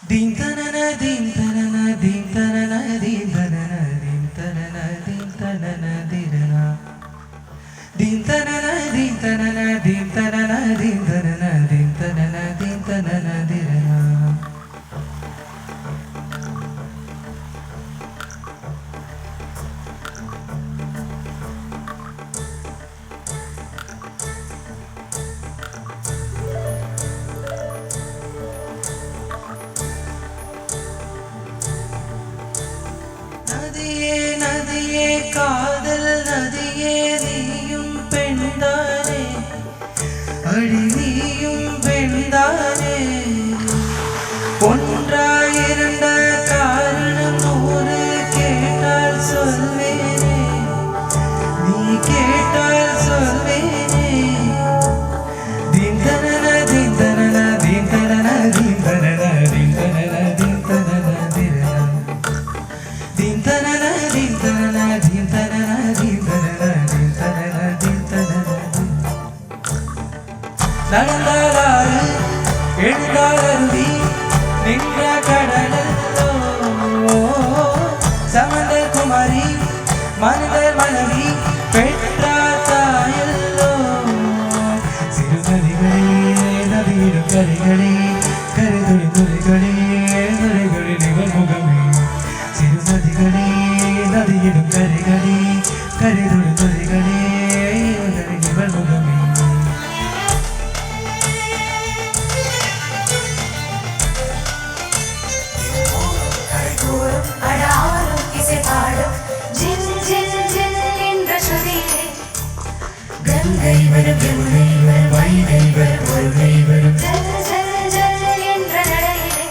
Din tanana din tanana din tanana din tanana din tanana din tanana dirana din tanana din tanana din tanana din tanana din tanana din tanana dirana நதியே நதியே காதல் நதியே நீயும் பெண்தானே அடி நீயும் பெண்தானே ஒன்றா இரண்ட காரணம் நூறு கேட்டால் சொல்வேனே நீ கேட்டால் சொல்வேனே திந்தன திந்தன திந்தன திந்தன திந்தன திந்தன din tanana din tanana din tanana din tanana din tanana din tanana நடந்தாராறு எழுந்தாரருவி நின்ற கடலோ சமந்தர் குமாரி மனதர் மனைவி பெற்றார் தாயல்லோ சிறுநதிகளே நதியிடும் கரைகளே கரைதுளி துளிகளே நுரைகளில் இவள் முகமே சிறுநதிகளே நதியிடும் கரைகளே கரைதுளி துளிகளே இவள் முகமே கங்கை வரும் யமுனை வரும் வைகை வரும் முருகை வரும் ஜல் ஜல் ஜல் என்ற நடையிலே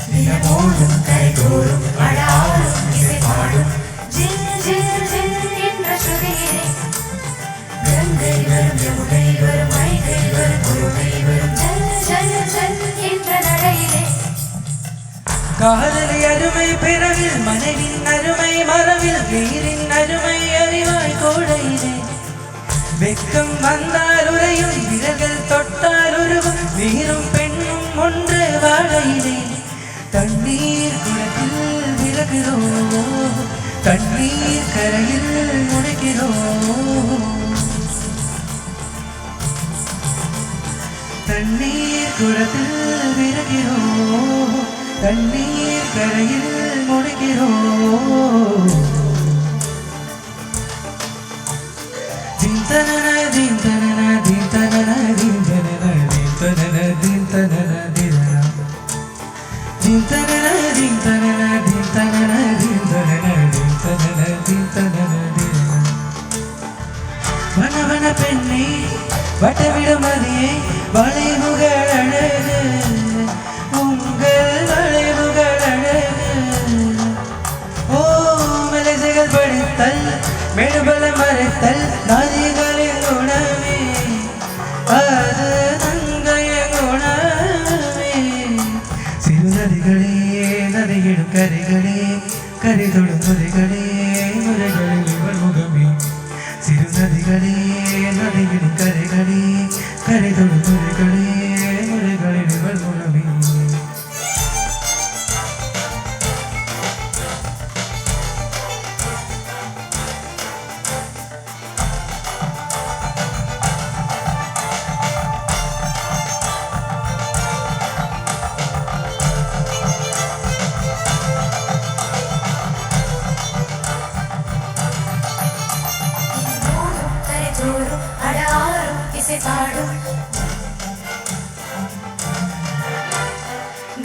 தினமோதும் கைகோரும் அடாரும் இசை பாடும் ஜில் ஜில் ஜில் என்ற ஸ்ருதியிலே கங்கை வரும் யமுனை வரும் வைகை வரும் முருகை வரும் ஜல் ஜல் ஜல் என்ற நடையிலே காதலி அருமை பிறவில் மனைவின் அருமை மரவில் நீரின் அருமை அறிவாய் கோடையிலே வெக்கம் வந்தால் உரையும் விரல்கள் தொட்டால் உருவும் நீரும் பெண்ணும் ஒன்று வாழையிலே தண்ணீர் குளத்தில் விலகிறோம் தண்ணீர் கரையில் முடிக்கிறோம் தண்ணீர் குளத்தில் விலகிறோம் தண்ணீர் கரையில் முடிக்கிறோம் திந்தன திந்தன திந்தன திந்தன திந்தன திந்தன திந்தன திந்தன திந்தன திந்தன திந்தன திந்தன திந்தன திந்தன வனவன பெண்ணே வட்டவிடமதியே வளைவுகள் அழகு உங்கள் வளைவுகள் அழகு ஓ மலைசைகள் படித்தல் மெழுபல மறைத்தல் நதிகளின் குணமே அது தங்கைய குணமே சிறுநதிகளே நதியிடும் கரைகளே கரைதொடும் முறைகளே முறைகளில் இவள் முகமே சிறுநதிகளே நதியிடும் கரைகளே கரைதொடும் முறைகளே முறைகளில் இவள் முகமே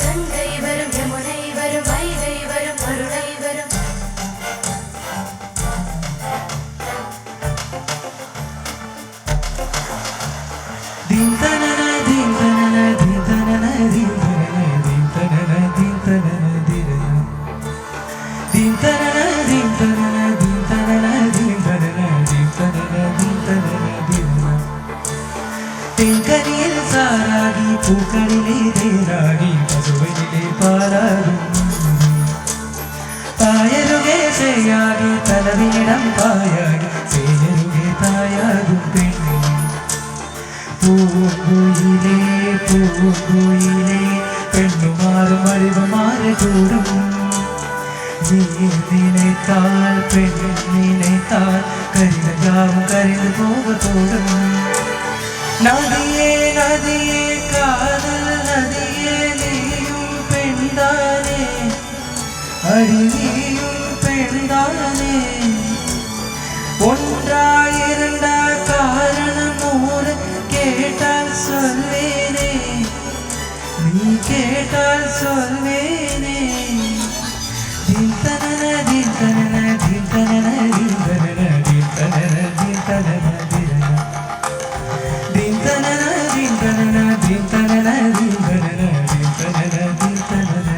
கங்கை வரும் யமுனை வரும் வைகை வரும் அருளை வரும் திந்தன திந்தன திந்தன திந்தன திந்தன திந்தன திந்தன திந்தன திந்தன திந்தன திந்தன திந்தன தென்கனியில் சாராகி பூக்களிலே தேராகி பசுவையிலே பாராகும் தாயருகே செய்யாகி தலவினிடம் தாயாகி செய்யருகே தாய் പൂങ്കുയിലേ പൂങ്കുയിലേ പെണ്ണുമാറും വഴിവുമാറുകൂടും നീ നിனைத்தால் பெண் நினைத்தால் கரிதலாவும் கரிந்து போகக்கூடும் நதியே நதியே காதல் நதியே நீயும் பெண்தானே அடி நீயும் பெண்தானே ஒன்றா இரண்டா காரணம் நூறு கேட்டால் சொல்வேனே நீ கேட்டால் சொல்வேனே தின் தனன தின் தனன தின் தனன தின் தனன தின் தனன தின் தனன தின் தனன தின் தனன தின் தனன தின் தனன தின் தனன தின் தனன